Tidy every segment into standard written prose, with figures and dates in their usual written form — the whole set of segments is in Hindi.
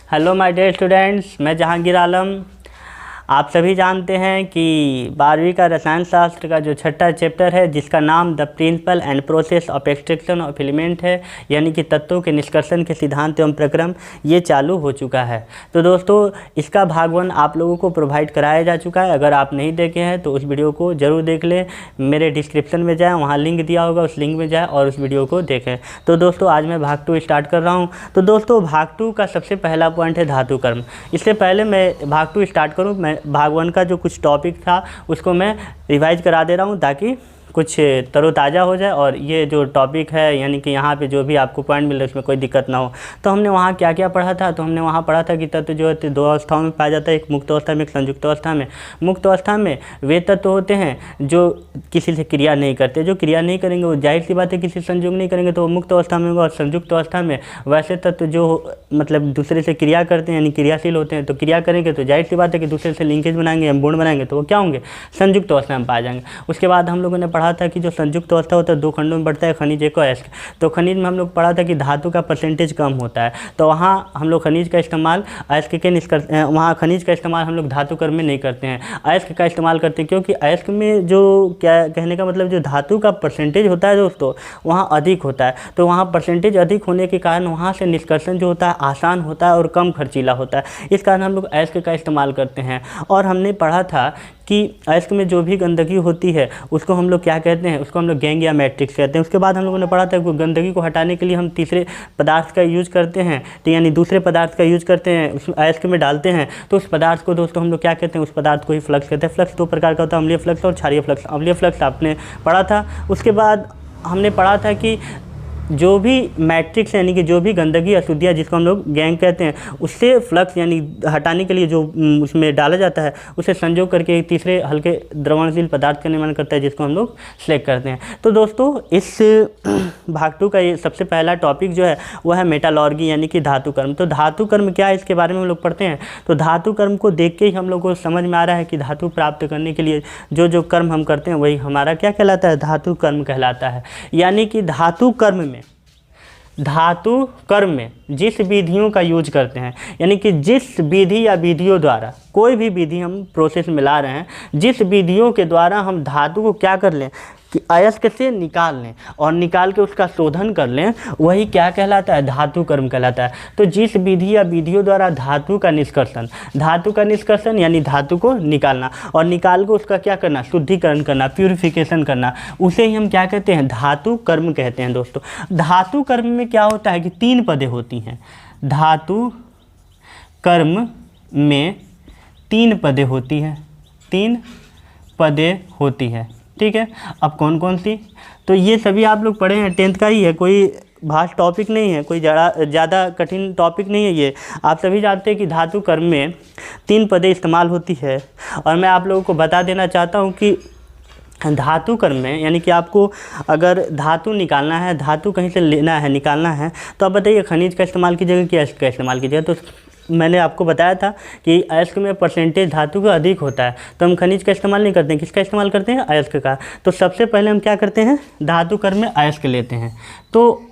हेलो माय डियर स्टूडेंट्स, मैं जहांगीर आलम। आप सभी जानते हैं कि 12वीं का रसायन शास्त्र का जो छठा चैप्टर है, जिसका नाम the principle and process of extraction of element है, यानी कि तत्वों के निष्कर्षण के सिद्धांत एवं प्रक्रम, ये चालू हो चुका है। तो दोस्तों, इसका भाग 1 आप लोगों को प्रोवाइड कराया जा चुका है। अगर आप नहीं देखे हैं तो उस वीडियो को ज़रूर देख लें। मेरे डिस्क्रिप्शन में जाएँ, वहाँ लिंक दिया होगा, उस लिंक में जाएँ और उस वीडियो को देखें। तो दोस्तों, आज मैं भाग 2 स्टार्ट कर रहा हूँ। तो दोस्तों, भाग 2 का सबसे पहला पॉइंट है धातु कर्म। इससे पहले मैं भाग 2 स्टार्ट करूँ, मैं भाग 1 का जो कुछ टॉपिक था उसको मैं रिवाइज करा दे रहा हूँ, ताकि कुछ तरोताज़ा हो जाए और ये जो टॉपिक है, यानी कि यहाँ पे जो भी आपको पॉइंट मिल रहा है उसमें कोई दिक्कत ना हो। तो हमने वहाँ क्या क्या पढ़ा था? तो हमने वहाँ पढ़ा था कि तत्व जो है 2 अवस्थाओं में पाया जाता है, एक मुक्त अवस्था में, एक संयुक्त अवस्था में। मुक्त अवस्था में वे तत्व होते हैं जो किसी से क्रिया नहीं करते। जो क्रिया नहीं करेंगे वो जाहिर सी बात है किसी से संयोग नहीं करेंगे, तो वो मुक्त अवस्था में होगा। और संयुक्त अवस्था में वैसे तत्व जो मतलब दूसरे से क्रिया करते हैं, यानी क्रियाशील होते हैं, तो क्रिया करेंगे तो जाहिर सी बात है कि दूसरे से लिंकेज बनाएंगे, हम बॉन्ड बनाएंगे, तो वो क्या होंगे? संयुक्त अवस्था में पाए जाएंगे। उसके बाद हम लोगों ने पढ़ा था कि जो संयुक्त अवस्था होता है 2 खंडों में बढ़ता है, खनिज एक और अयस्क। तो खनिज में हम लोग पढ़ा था कि धातु का परसेंटेज कम होता है, तो वहाँ हम लोग खनिज का इस्तेमाल अयस्क के वहाँ खनिज का इस्तेमाल हम लोग धातु कर्म में नहीं करते हैं, अयस्क का इस्तेमाल करते हैं। क्योंकि अयस्क में जो क्या कहने का मतलब जो धातु का परसेंटेज होता है दोस्तों, वहाँ अधिक होता है। तो वहाँ परसेंटेज अधिक होने के कारण वहाँ से निष्कर्षण जो होता है आसान होता है और कम खर्चीला होता है। इस कारण हम लोग अयस्क का इस्तेमाल करते हैं। और हमने पढ़ा था कि अयस्क में जो भी गंदगी होती है उसको हम लोग क्या कहते हैं? उसको हम लोग गैंग या मैट्रिक्स कहते हैं। उसके बाद हम लोगों ने पढ़ा था कि गंदगी को हटाने के लिए हम तीसरे पदार्थ का यूज करते हैं, तो यानी दूसरे पदार्थ का यूज करते हैं, उस अयस्क में डालते हैं। तो उस पदार्थ को दोस्तों हम लोग क्या कहते हैं? उस पदार्थ को ही फ्लक्स कहते हैं। फ्लक्स 2 प्रकार का होता है, अम्लीय फ्लक्स और क्षारीय फ्लक्स। अम्लीय फ्लक्स आपने पढ़ा था। उसके बाद हमने पढ़ा था कि जो भी मैट्रिक्स यानी कि जो भी गंदगी अशुद्धियाँ जिसको हम लोग गैंग कहते हैं, उससे फ्लक्स यानी हटाने के लिए जो उसमें डाला जाता है उसे संजोग करके एक तीसरे हल्के द्रवणशील पदार्थ का निर्माण करता है, जिसको हम लोग सेलेक्ट करते हैं। तो दोस्तों, इस भाग 2 का ये सबसे पहला टॉपिक जो है वह है मेटालॉर्गी, यानी कि धातु कर्म। तो धातु कर्म क्या है, इसके बारे में हम लोग पढ़ते हैं। तो धातु कर्म को देख के ही हम लोग को समझ में आ रहा है कि धातु प्राप्त करने के लिए जो जो कर्म हम करते हैं वही हमारा क्या कहलाता है? धातु कर्म कहलाता है। यानी कि धातु कर्म में जिस विधियों का यूज करते हैं, यानी कि जिस विधि या विधियों द्वारा कोई भी विधि हम प्रोसेस में ला रहे हैं, जिस विधियों के द्वारा हम धातु को क्या कर लें कि अयस्क से निकाल लें और निकाल के उसका शोधन कर लें, वही क्या कहलाता है? धातु कर्म कहलाता है। तो जिस विधि या विधियों द्वारा धातु का निष्कर्षण यानी धातु को निकालना और निकाल के उसका क्या करना? शुद्धिकरण करना, प्यूरिफिकेशन करना, उसे ही हम क्या कहते हैं? धातु कर्म कहते हैं। दोस्तों, धातु कर्म में क्या होता है कि 3 पदें होती हैं। धातु कर्म में 3 पदें होती हैं, 3 पदें होती है। ठीक है, अब कौन कौन सी? तो ये सभी आप लोग पढ़े हैं, 10th का ही है, कोई भाष टॉपिक नहीं है, कोई ज़्यादा कठिन टॉपिक नहीं है ये। आप सभी जानते हैं कि धातु कर्म में 3 पदें इस्तेमाल होती है। और मैं आप लोगों को बता देना चाहता हूँ कि धातु कर्म में, यानी कि आपको अगर धातु निकालना है, धातु कहीं से लेना है, निकालना है, तो आप बताइए खनिज का इस्तेमाल कीजिएगा कि अयस्क का इस्तेमाल कीजिएगा? तो मैंने आपको बताया था कि अयस्क में परसेंटेज धातु का अधिक होता है, तो हम खनिज का इस्तेमाल नहीं करते हैं। किसका इस्तेमाल करते हैं? अयस्क का। तो सबसे पहले हम क्या करते हैं? धातु कर्म में अयस्क लेते हैं। तो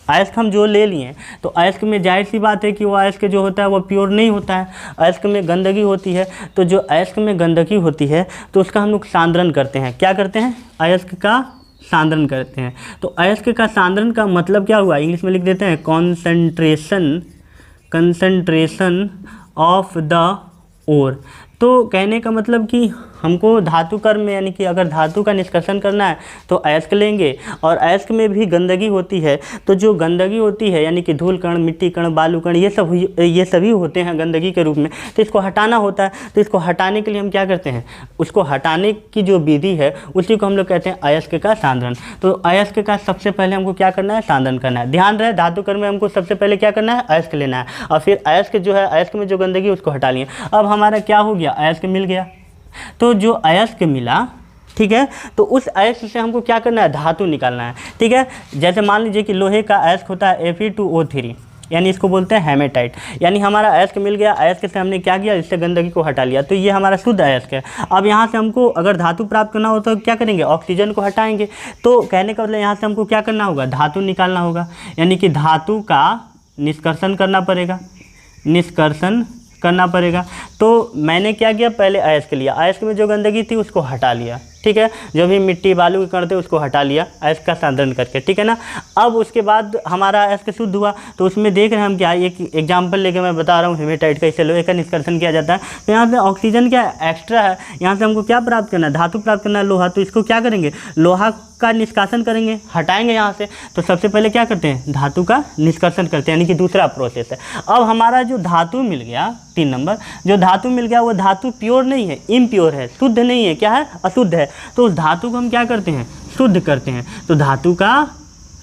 अयस्क हम जो ले लिए, तो अयस्क में जाहिर सी बात है कि वो अयस्क जो होता है वो प्योर नहीं होता है, अयस्क में गंदगी होती है। तो जो अयस्क में गंदगी होती है तो उसका हम लोग सांद्रण करते हैं। क्या करते हैं? अयस्क का सांद्रण करते हैं। तो अयस्क का सांद्रण का मतलब क्या हुआ? इंग्लिश में लिख देते हैं कंसंट्रेशन ऑफ द ओर। तो कहने का मतलब कि हमको धातु कर्म में, यानी कि अगर धातु का निष्कर्षण करना है तो अयस्क लेंगे, और अयस्क में भी गंदगी होती है। तो जो गंदगी होती है, यानी कि धूल कण, मिट्टी कण, बालू कण, ये सभी होते हैं गंदगी के रूप में, तो इसको हटाना होता है। तो इसको हटाने के लिए हम क्या करते हैं? उसको हटाने की जो विधि है उसी को हम लोग कहते हैं अयस्क का सांद्रण। तो अयस्क का सबसे पहले हमको क्या करना है? सांद्रण करना है। ध्यान रहे, धातु कर्म में हमको सबसे पहले क्या करना है? अयस्क लेना है, और फिर अयस्क जो है, अयस्क में जो गंदगी उसको हटा लिया। अब हमारा क्या हो गया? अयस्क मिल गया। तो जो अयस्क मिला, ठीक है, तो उस अयस्क से हमको क्या करना है? धातु निकालना है। ठीक है, जैसे मान लीजिए कि लोहे का अयस्क होता है Fe2O3, यानी इसको बोलते हैं हेमेटाइट। यानी हमारा अयस्क मिल गया, अयस्क से हमने क्या किया? इससे गंदगी को हटा लिया, तो ये हमारा शुद्ध अयस्क है। अब यहाँ से हमको अगर धातु प्राप्त करना हो तो क्या करेंगे? ऑक्सीजन को हटाएंगे। तो कहने का मतलब यहाँ से हमको क्या करना होगा? धातु निकालना होगा। यानी कि धातु का निष्कर्षण करना पड़ेगा, निष्कर्षण करना पड़ेगा। तो मैंने क्या किया, पहले अयस्क लिया, अयस्क में जो गंदगी थी उसको हटा लिया, ठीक है, जो भी मिट्टी बालू के कण थे उसको हटा लिया अयस्क का सांद्रण करके, ठीक है ना। अब उसके बाद हमारा अयस्क शुद्ध हुआ, तो उसमें देख रहे हैं हम क्या, एक एग्जांपल लेके मैं बता रहा हूँ, हेमेटाइट का, इससे लोहे का निष्कर्षण किया जाता है। तो यहाँ पे ऑक्सीजन क्या एक्स्ट्रा है, यहाँ से हमको क्या प्राप्त करना है, धातु प्राप्त करना है, लोहा। तो इसको क्या करेंगे, लोहा का निष्कासन करेंगे, हटाएंगे यहाँ से। तो सबसे पहले क्या करते हैं, धातु का निष्कर्षण करते हैं, यानी कि दूसरा प्रोसेस है। अब हमारा जो धातु मिल गया, 3 नंबर जो धातु मिल गया, वो धातु प्योर नहीं है, इम्प्योर है, शुद्ध नहीं है, क्या है, अशुद्ध है। तो उस धातु को हम क्या करते हैं, शुद्ध करते हैं। तो धातु का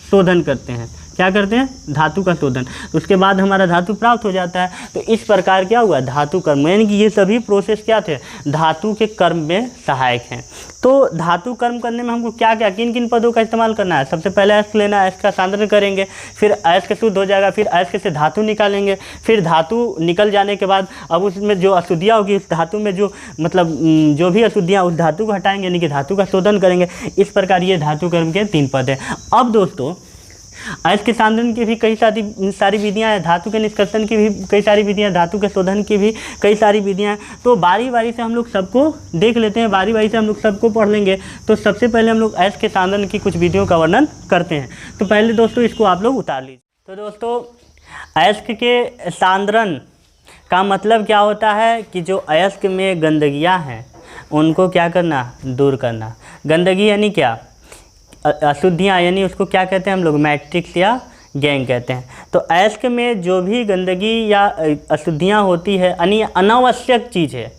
शोधन करते हैं, क्या करते हैं, धातु का शोधन। तो उसके बाद हमारा धातु प्राप्त हो जाता है। तो इस प्रकार क्या हुआ, धातु कर्म, यानी कि ये सभी प्रोसेस क्या थे, धातु के कर्म में सहायक हैं। तो धातु कर्म करने में हमको क्या क्या, किन किन पदों का इस्तेमाल करना है, सबसे पहले अयस्क लेना है, अयस्क का सांद्रण करेंगे, फिर अयस्क शुद्ध हो जाएगा, फिर अयस्क से धातु निकालेंगे, फिर धातु निकल जाने के बाद अब उसमें जो अशुद्धियाँ होगी, उस धातु में जो मतलब जो भी अशुद्धियाँ, उस धातु को हटाएंगे, यानी कि धातु का शोधन करेंगे। इस प्रकार ये धातु कर्म के 3 पद हैं। अब दोस्तों अयस्क के सांद्रण की भी कई सारी विधियाँ हैं, धातु के निष्कर्षण की भी कई सारी विधियाँ, धातु के शोधन की भी कई सारी विधियाँ हैं। तो बारी बारी से हम लोग सबको देख लेते हैं, बारी बारी से हम लोग सबको पढ़ लेंगे। तो सबसे पहले हम लोग अयस्क के सांद्रण की कुछ विधियों का वर्णन करते हैं। तो पहले दोस्तों इसको आप लोग उतार लीजिए। तो दोस्तों अयस्क के सांद्रण का मतलब क्या होता है कि जो अयस्क में गंदगियाँ हैं उनको क्या करना, दूर करना। गंदगी यानी क्या, अशुद्धियाँ, यानी उसको क्या कहते हैं हम लोग, मैट्रिक्स या गैंग कहते हैं। तो अयस्क में जो भी गंदगी या अशुद्धियाँ होती है, यानी अनावश्यक चीज़ है,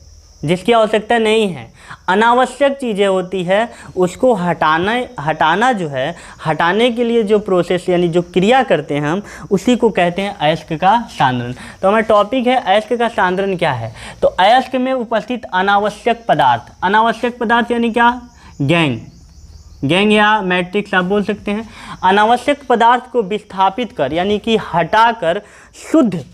जिसकी आवश्यकता नहीं है, अनावश्यक चीज़ें होती है, उसको हटाना जो है, हटाने के लिए जो प्रोसेस यानी जो क्रिया करते हैं हम, उसी को कहते हैं अयस्क का सांद्रण। तो हमारा टॉपिक है अयस्क का सांद्रण क्या है। तो अयस्क में उपस्थित अनावश्यक पदार्थ, अनावश्यक पदार्थ यानी क्या, गैंग या मैट्रिक्स आप बोल सकते हैं। अनावश्यक पदार्थ को विस्थापित कर, यानी कि हटाकर शुद्ध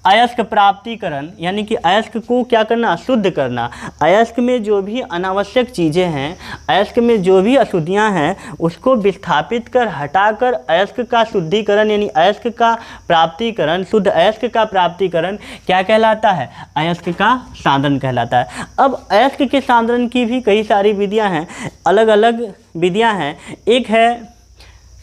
अयस्क प्राप्तिकरण, यानी कि अयस्क को क्या करना, शुद्ध करना। अयस्क में जो भी अनावश्यक चीज़ें हैं, अयस्क में जो भी अशुद्धियाँ हैं, उसको विस्थापित कर, हटाकर अयस्क का शुद्धिकरण, यानी अयस्क का प्राप्तिकरण, शुद्ध अयस्क का प्राप्तिकरण क्या कहलाता है, अयस्क का सांद्रण कहलाता है। अब अयस्क के सांद्रण की भी कई सारी विधियाँ हैं, अलग अलग विधियाँ हैं। एक है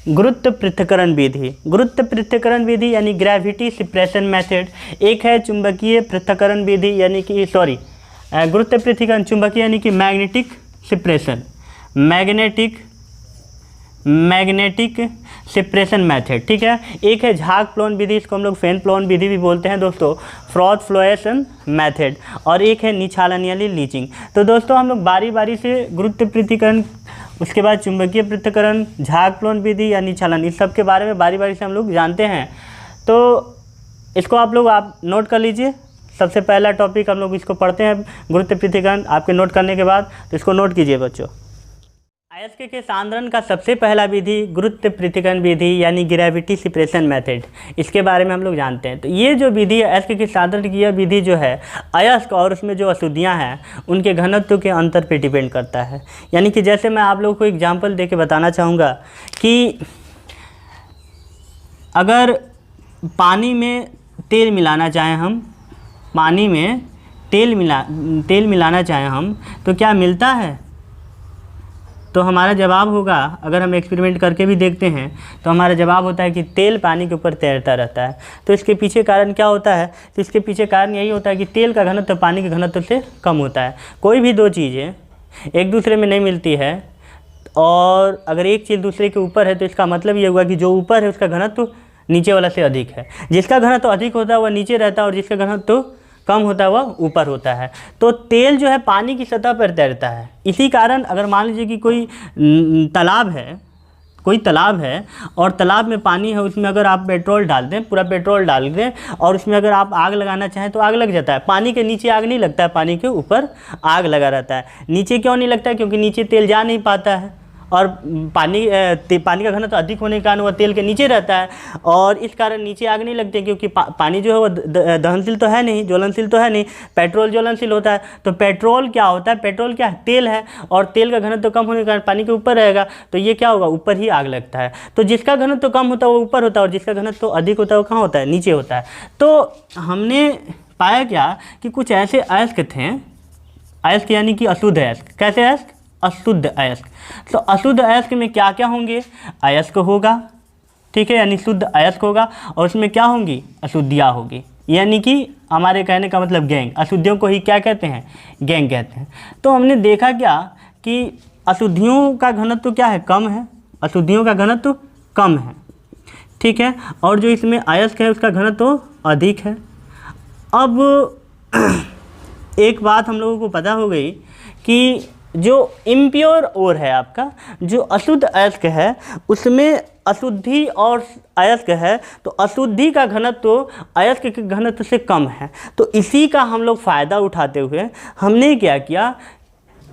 गुरुत्व पृथक्करण विधि, गुरुत्व पृथक्करण विधि यानी ग्रेविटी सेपरेशन मेथड। एक है चुंबकीय पृथक्करण विधि, यानी कि गुरुत्व पृथक्करण, चुंबकीय यानी कि magnetic separation, magnetic separation method, ठीक है। एक है झाग प्लोन विधि, इसको हम लोग फैन प्लोन विधि भी बोलते हैं दोस्तों, फ्रॉथ फ्लोएशन मेथड। और एक है निछालन यानी लीचिंग। तो दोस्तों हम लोग बारी बारी से गुरुत्व पृथक्करण, उसके बाद चुंबकीय पृथक्करण, झाग प्लोन विधि या निछालन, इस सब के बारे में बारी बारी से हम लोग जानते हैं। तो इसको आप लोग नोट कर लीजिए। सबसे पहला टॉपिक हम लोग इसको पढ़ते हैं, गुरुत्व पृथक्करण। आपके नोट करने के बाद तो इसको नोट कीजिए बच्चों। अयस्क के सांद्रण का सबसे पहला विधि गुरुत्व पृथक्करण विधि यानी ग्रेविटी सेपरेशन मेथड, इसके बारे में हम लोग जानते हैं। तो ये जो विधि है अयस्क के सांद्रण की, यह विधि जो है अयस्क और उसमें जो अशुद्धियाँ हैं उनके घनत्व के अंतर पे डिपेंड करता है। यानी कि जैसे मैं आप लोगों को एग्जांपल दे के बताना चाहूँगा कि अगर पानी में तेल मिलाना चाहें हम, पानी में तेल मिलाना चाहें हम, तो क्या मिलता है? तो हमारा जवाब होगा, अगर हम एक्सपेरिमेंट करके भी देखते हैं तो हमारा जवाब होता है कि तेल पानी के ऊपर तैरता रहता है। तो इसके पीछे कारण क्या होता है? तो इसके पीछे कारण यही होता है कि तेल का घनत्व पानी के घनत्व से कम होता है। कोई भी दो चीज़ें एक दूसरे में नहीं मिलती है और अगर एक चीज़ दूसरे के ऊपर है तो इसका मतलब ये हुआ कि जो ऊपर है उसका घनत्व नीचे वाला से अधिक है। जिसका घनत्व अधिक होता है वह नीचे रहता है और जिसका घनत्व कम होता है वह ऊपर होता है। तो तेल जो है पानी की सतह पर तैरता है। इसी कारण अगर मान लीजिए कि कोई तालाब है और तालाब में पानी है, उसमें अगर आप पेट्रोल डाल दें, पूरा पेट्रोल डाल दें और उसमें अगर आप आग लगाना चाहें तो आग लग जाता है। पानी के नीचे आग नहीं लगता है, पानी के ऊपर आग लगा रहता है। नीचे क्यों नहीं लगता है? क्योंकि नीचे तेल जा नहीं पाता है और पानी का घनत्व अधिक होने के कारण वह तेल के नीचे रहता है और इस कारण नीचे आग नहीं लगती, क्योंकि पानी जो है वो दहनशील तो है नहीं, ज्वलनशील तो है नहीं। पेट्रोल ज्वलनशील होता है, तो पेट्रोल क्या होता है, पेट्रोल क्या है, तेल है, और तेल का घनत्व कम होने के कारण पानी के ऊपर रहेगा, तो ये क्या होगा, ऊपर ही आग लगता है। तो जिसका घनत्व कम होता है वो ऊपर होता है और जिसका घनत्व अधिक होता है वो कहाँ होता है, नीचे होता है। तो हमने पाया क्या कि कुछ ऐसे अयस्क थे, अयस्क यानी कि अशुद्ध अयस्क। कैसे अयस्क, अशुद्ध अयस्क। तो अशुद्ध अयस्क में क्या क्या होंगे, अयस्क होगा, ठीक है, यानी शुद्ध अयस्क होगा, और उसमें क्या होंगी, अशुद्धियाँ होगी, यानी कि हमारे कहने का मतलब गैंग। अशुद्धियों को ही क्या कहते हैं, गैंग कहते हैं। तो हमने देखा क्या कि अशुद्धियों का घनत्व क्या है, कम है, अशुद्धियों का घनत्व कम है, ठीक है, और जो इसमें अयस्क है उसका घनत्व अधिक है। अब एक बात हम लोगों को पता हो गई कि जो इम्प्योर ओर है आपका, जो अशुद्ध अयस्क है उसमें अशुद्धि और अयस्क है, तो अशुद्धि का घनत्व अयस्क के घनत्व से कम है। तो इसी का हम लोग फ़ायदा उठाते हुए हमने क्या किया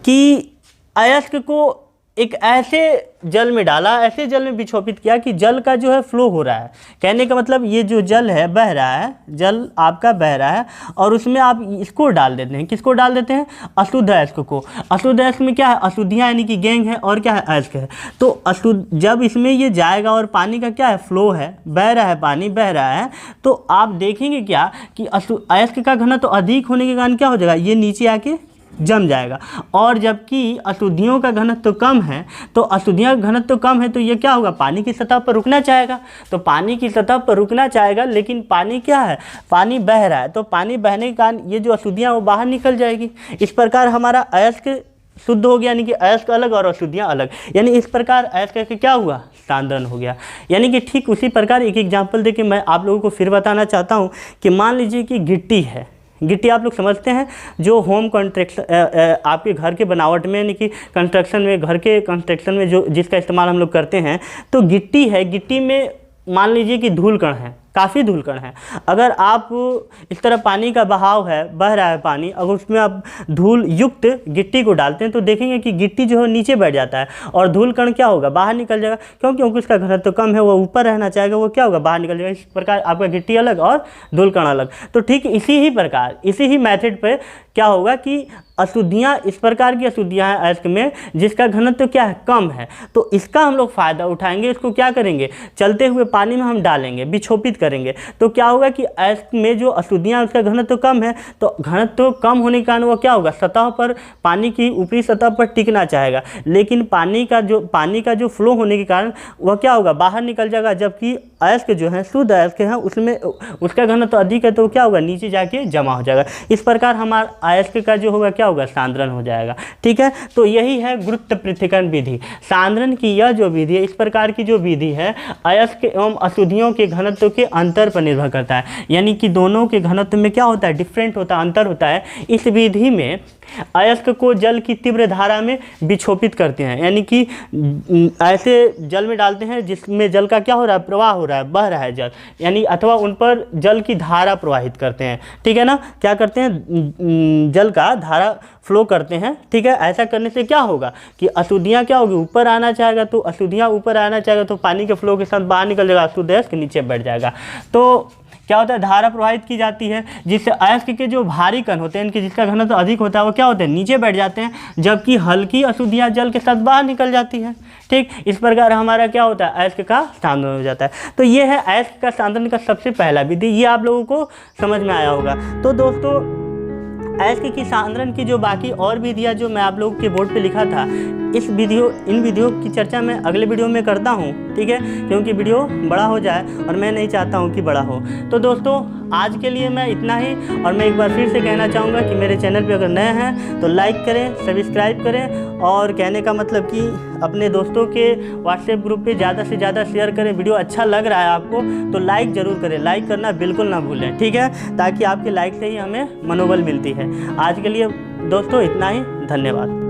कि अयस्क को एक ऐसे जल में डाला, ऐसे जल में विक्षोभित किया कि जल का जो है फ्लो हो रहा है। कहने का मतलब ये जो जल है बह रहा है, जल आपका बह रहा है, और उसमें आप इसको डाल देते हैं, किसको डाल देते हैं, अशुद्ध अयस्क को। अशुद्ध अयस्क में क्या है, अशुद्धियाँ यानी कि गैंग है, और क्या है, अयस्क है। तो अशुद्ध जब इसमें ये जाएगा और पानी का क्या है, फ्लो है, बह रहा है, पानी बह रहा है, तो आप देखेंगे क्या कि अयस्क का घनत्व तो अधिक होने के कारण क्या हो जाएगा, ये नीचे आके जम जाएगा। और जबकि अशुद्धियों का घनत्व तो कम है, तो अशुद्धियों का घनत्व तो कम है, तो ये क्या होगा, पानी की सतह पर रुकना चाहेगा। तो पानी की सतह पर रुकना चाहेगा, लेकिन पानी क्या है, पानी बह रहा है, तो पानी बहने के कारण ये जो अशुद्धियाँ वो बाहर निकल जाएगी। इस प्रकार हमारा अयस्क शुद्ध हो गया, यानी कि अयस्क अलग और अशुद्धियाँ अलग, यानी इस प्रकार अयस्क का क्या हुआ, सांद्रण हो गया। यानी कि ठीक उसी प्रकार एक एग्जाम्पल देके मैं आप लोगों को फिर बताना चाहता हूँ कि मान लीजिए कि गिट्टी है, गिट्टी आप लोग समझते हैं, जो होम कंस्ट्रक्शन आपके घर के बनावट में, यानी कि कंस्ट्रक्शन में, घर के कंस्ट्रक्शन में जो जिसका इस्तेमाल हम लोग करते हैं, तो गिट्टी है, गिट्टी में मान लीजिए कि धूल कण है, काफ़ी धूल कण है। अगर आप इस तरह पानी का बहाव है, बह रहा है पानी, अगर उसमें आप धूल युक्त गिट्टी को डालते हैं तो देखेंगे कि गिट्टी जो है नीचे बैठ जाता है और धूल कण क्या होगा, बाहर निकल जाएगा। क्योंकि उसका घनत्व कम है, वो ऊपर रहना चाहेगा, वो क्या होगा, बाहर निकल जाएगा। इस प्रकार आपका गिट्टी अलग और धूल कण अलग। तो ठीक इसी ही प्रकार, इसी ही मेथड पर क्या होगा कि अशुद्धियाँ, इस प्रकार की अशुद्धियाँ हैं अयस्क में जिसका घनत्व क्या है, कम है, तो इसका हम लोग फ़ायदा उठाएंगे। इसको क्या करेंगे, चलते हुए पानी में हम डालेंगे, विक्षोभित करेंगे, तो क्या होगा कि अयस्क में जो अशुद्धियाँ उसका घनत्व कम है, तो घनत्व कम होने के कारण वो क्या होगा, सतह पर, पानी की ऊपरी सतह पर टिकना चाहेगा, लेकिन पानी का जो फ्लो होने के कारण वह क्या होगा, बाहर निकल जाएगा। जबकि अयस्क जो है, शुद्ध अयस्क है, उसमें उसका घनत्व अधिक है, तो क्या होगा, नीचे जाके जमा हो जाएगा। इस प्रकार हमारा अयस्क का जो होगा क्या होगा, सांद्रण हो जाएगा। ठीक है, तो यही है गुरुत्व पृथक्करण विधि। सांद्रण की यह जो विधि है, इस प्रकार की जो विधि है, अयस्क एवं अशुद्धियों के घनत्व के अंतर पर निर्भर करता है, यानी कि दोनों के घनत्व में क्या होता है, डिफरेंट होता है, अंतर होता है। इस विधि में अयस्क को जल की तीव्र धारा में विक्षोभित करते हैं, यानी कि ऐसे जल में डालते हैं जिसमें जल का क्या हो रहा है, प्रवाह हो रहा है, बह रहा है जल, यानी अथवा उन पर जल की धारा प्रवाहित करते हैं। ठीक है ना, क्या करते हैं, जल का धारा फ्लो करते हैं। ठीक है, ऐसा करने से क्या होगा कि अशुद्धियाँ क्या होगी, ऊपर आना चाहेगा, तो अशुद्धियाँ ऊपर आना चाहेगा तो पानी के फ्लो के साथ बाहर निकल जाएगा, अशुद्ध अयस्क नीचे बैठ जाएगा। तो क्या होता है, धारा प्रवाहित की जाती है, जिससे अयस्क के जो भारी कण होते हैं, इनके जिसका घनत्व अधिक होता है, वो क्या होते हैं, नीचे बैठ जाते हैं, जबकि हल्की अशुद्धियाँ जल के साथ बाहर निकल जाती है। ठीक, इस प्रकार हमारा क्या होता है, अयस्क का सांद्रण हो जाता है। तो ये है अयस्क का सांद्रण का सबसे पहला विधि, ये आप लोगों को समझ में आया होगा। तो दोस्तों, अयस्क की सांद्रण की जो बाकी और विधियाँ जो मैं आप लोगों के बोर्ड पे लिखा था, इन विधियों की चर्चा मैं अगले वीडियो में करता हूँ। ठीक है, क्योंकि वीडियो बड़ा हो जाए और मैं नहीं चाहता हूँ कि बड़ा हो। तो दोस्तों, आज के लिए मैं इतना ही, और मैं एक बार फिर से कहना चाहूँगा कि मेरे चैनल पे अगर नए हैं तो लाइक करें, सब्सक्राइब करें, और कहने का मतलब कि अपने दोस्तों के व्हाट्सएप ग्रुप पे ज़्यादा से ज़्यादा शेयर करें। वीडियो अच्छा लग रहा है आपको तो लाइक ज़रूर करें, लाइक करना बिल्कुल ना भूलें। ठीक है, ताकि आपके लाइक से ही हमें मनोबल मिलती है। आज के लिए दोस्तों इतना ही, धन्यवाद।